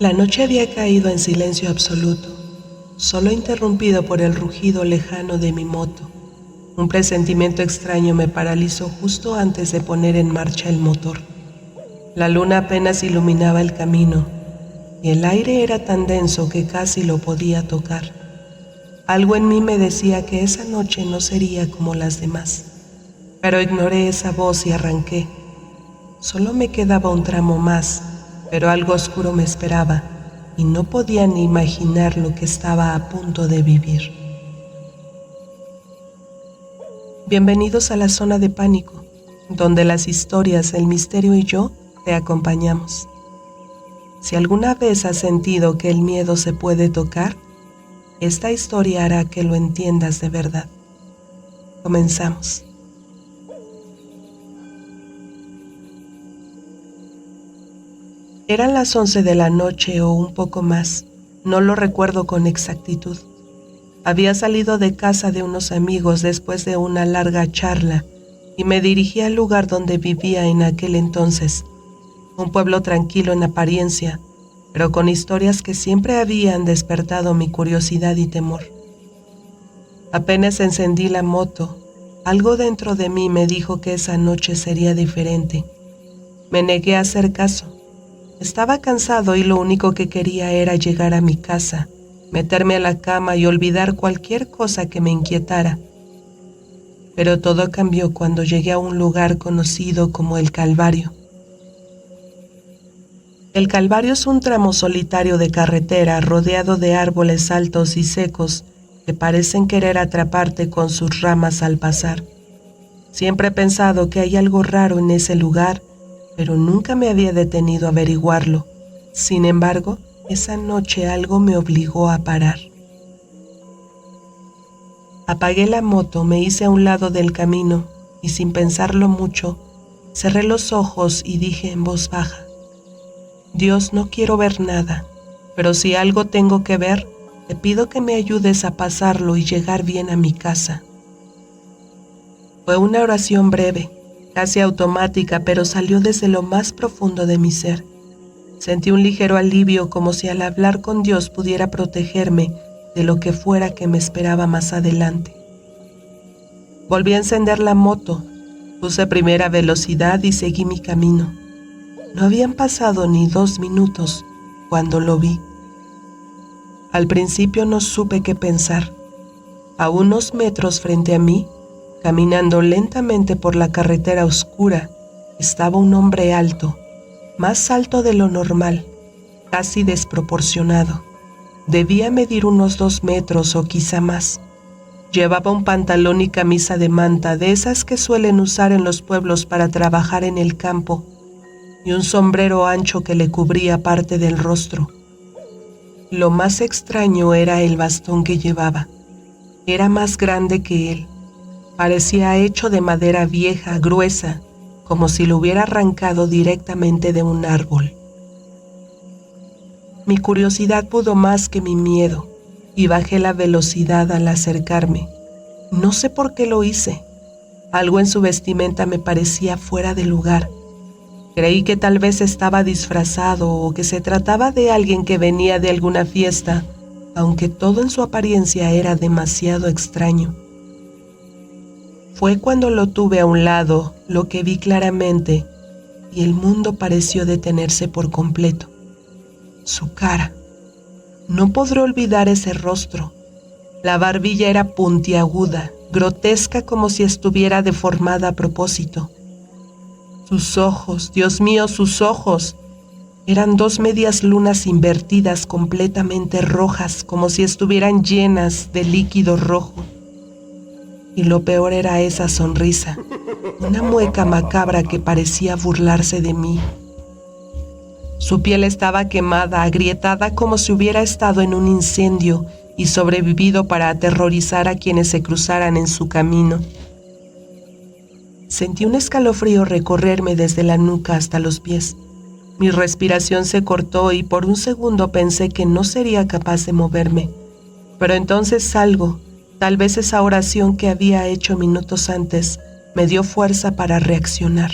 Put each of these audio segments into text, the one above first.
La noche había caído en silencio absoluto, solo interrumpido por el rugido lejano de mi moto. Un presentimiento extraño me paralizó justo antes de poner en marcha el motor. La luna apenas iluminaba el camino y el aire era tan denso que casi lo podía tocar. Algo en mí me decía que esa noche no sería como las demás, pero ignoré esa voz y arranqué. Solo me quedaba un tramo más, pero algo oscuro me esperaba y no podía ni imaginar lo que estaba a punto de vivir. Bienvenidos a la zona de pánico, donde las historias, el misterio y yo te acompañamos. Si alguna vez has sentido que el miedo se puede tocar, esta historia hará que lo entiendas de verdad. Comenzamos. Eran las 11 de la noche o un poco más, no lo recuerdo con exactitud. Había salido de casa de unos amigos después de una larga charla y me dirigí al lugar donde vivía en aquel entonces, un pueblo tranquilo en apariencia, pero con historias que siempre habían despertado mi curiosidad y temor. Apenas encendí la moto, algo dentro de mí me dijo que esa noche sería diferente. Me negué a hacer caso. Estaba cansado y lo único que quería era llegar a mi casa, meterme a la cama y olvidar cualquier cosa que me inquietara. Pero todo cambió cuando llegué a un lugar conocido como el Calvario. El Calvario es un tramo solitario de carretera rodeado de árboles altos y secos que parecen querer atraparte con sus ramas al pasar. Siempre he pensado que hay algo raro en ese lugar, pero nunca me había detenido a averiguarlo. Sin embargo, esa noche algo me obligó a parar. Apagué la moto, me hice a un lado del camino y sin pensarlo mucho, cerré los ojos y dije en voz baja: Dios, no quiero ver nada, pero si algo tengo que ver, te pido que me ayudes a pasarlo y llegar bien a mi casa. Fue una oración breve, casi automática, pero salió desde lo más profundo de mi ser. Sentí un ligero alivio, como si al hablar con Dios pudiera protegerme de lo que fuera que me esperaba más adelante. Volví a encender la moto, puse primera velocidad y seguí mi camino. No habían pasado ni 2 minutos cuando lo vi. Al principio no supe qué pensar. A unos metros frente a mí, caminando lentamente por la carretera oscura, estaba un hombre alto, más alto de lo normal, casi desproporcionado. Debía medir unos 2 metros o quizá más. Llevaba un pantalón y camisa de manta, de esas que suelen usar en los pueblos para trabajar en el campo, y un sombrero ancho que le cubría parte del rostro. Lo más extraño era el bastón que llevaba. Era más grande que él. Parecía hecho de madera vieja, gruesa, como si lo hubiera arrancado directamente de un árbol. Mi curiosidad pudo más que mi miedo y bajé la velocidad al acercarme. No sé por qué lo hice. Algo en su vestimenta me parecía fuera de lugar. Creí que tal vez estaba disfrazado o que se trataba de alguien que venía de alguna fiesta, aunque todo en su apariencia era demasiado extraño. Fue cuando lo tuve a un lado lo que vi claramente y el mundo pareció detenerse por completo. Su cara. No podré olvidar ese rostro. La barbilla era puntiaguda, grotesca, como si estuviera deformada a propósito. Sus ojos, Dios mío, sus ojos, eran 2 medias lunas invertidas completamente rojas, como si estuvieran llenas de líquido rojo. Y lo peor era esa sonrisa, una mueca macabra que parecía burlarse de mí. Su piel estaba quemada, agrietada, como si hubiera estado en un incendio y sobrevivido para aterrorizar a quienes se cruzaran en su camino. Sentí un escalofrío recorrerme desde la nuca hasta los pies. Mi respiración se cortó y por un segundo pensé que no sería capaz de moverme. Pero entonces algo, tal vez esa oración que había hecho minutos antes, me dio fuerza para reaccionar.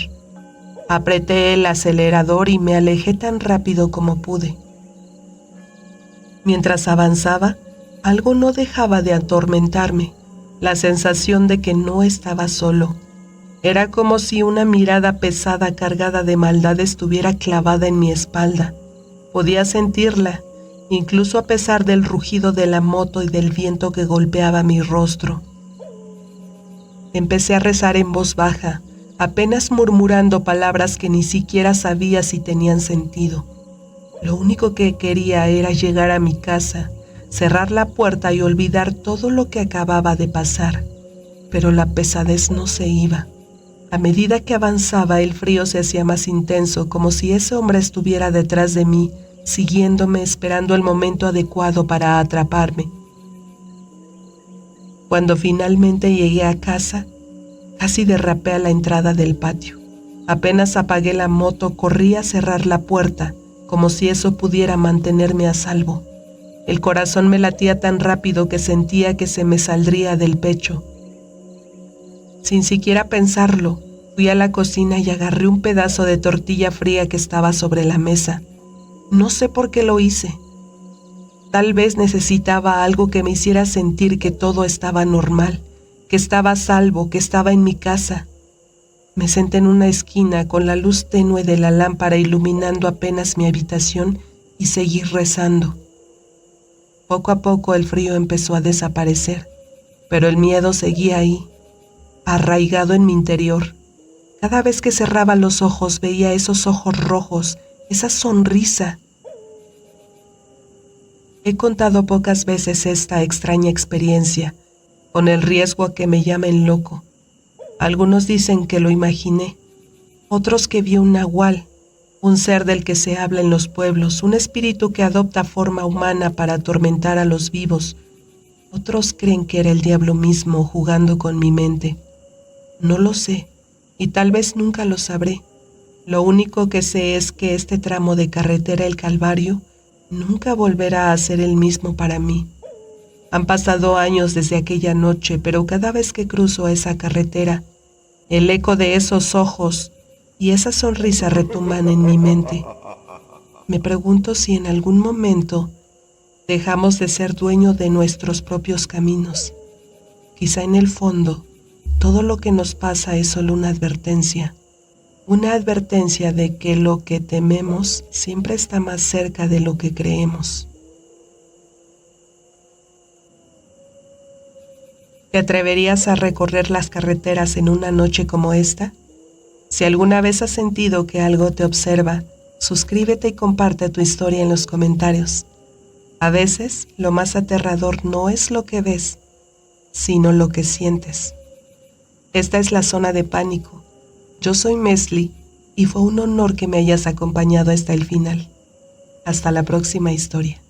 Apreté el acelerador y me alejé tan rápido como pude. Mientras avanzaba, algo no dejaba de atormentarme, la sensación de que no estaba solo. Era como si una mirada pesada cargada de maldad estuviera clavada en mi espalda. Podía sentirla, incluso a pesar del rugido de la moto y del viento que golpeaba mi rostro. Empecé a rezar en voz baja, apenas murmurando palabras que ni siquiera sabía si tenían sentido. Lo único que quería era llegar a mi casa, cerrar la puerta y olvidar todo lo que acababa de pasar. Pero la pesadez no se iba. A medida que avanzaba, el frío se hacía más intenso, como si ese hombre estuviera detrás de mí, siguiéndome, esperando el momento adecuado para atraparme. Cuando finalmente llegué a casa, casi derrapé a la entrada del patio. Apenas apagué la moto, corrí a cerrar la puerta, como si eso pudiera mantenerme a salvo. El corazón me latía tan rápido que sentía que se me saldría del pecho. Sin siquiera pensarlo, fui a la cocina y agarré un pedazo de tortilla fría que estaba sobre la mesa. No sé por qué lo hice. Tal vez necesitaba algo que me hiciera sentir que todo estaba normal, que estaba a salvo, que estaba en mi casa. Me senté en una esquina con la luz tenue de la lámpara iluminando apenas mi habitación y seguí rezando. Poco a poco el frío empezó a desaparecer, pero el miedo seguía ahí, arraigado en mi interior. Cada vez que cerraba los ojos veía esos ojos rojos, esa sonrisa. He contado pocas veces esta extraña experiencia, con el riesgo a que me llamen loco. Algunos dicen que lo imaginé, otros que vi un nahual, un ser del que se habla en los pueblos, un espíritu que adopta forma humana para atormentar a los vivos. Otros creen que era el diablo mismo jugando con mi mente. No lo sé, y tal vez nunca lo sabré. Lo único que sé es que este tramo de carretera El Calvario nunca volverá a ser el mismo para mí. Han pasado años desde aquella noche, pero cada vez que cruzo esa carretera, el eco de esos ojos y esa sonrisa retumban en mi mente. Me pregunto si en algún momento dejamos de ser dueño de nuestros propios caminos. Quizá en el fondo, todo lo que nos pasa es solo una advertencia de que lo que tememos siempre está más cerca de lo que creemos. ¿Te atreverías a recorrer las carreteras en una noche como esta? Si alguna vez has sentido que algo te observa, suscríbete y comparte tu historia en los comentarios. A veces, lo más aterrador no es lo que ves, sino lo que sientes. Esta es la Zona de Pánico. Yo soy Mesli y fue un honor que me hayas acompañado hasta el final. Hasta la próxima historia.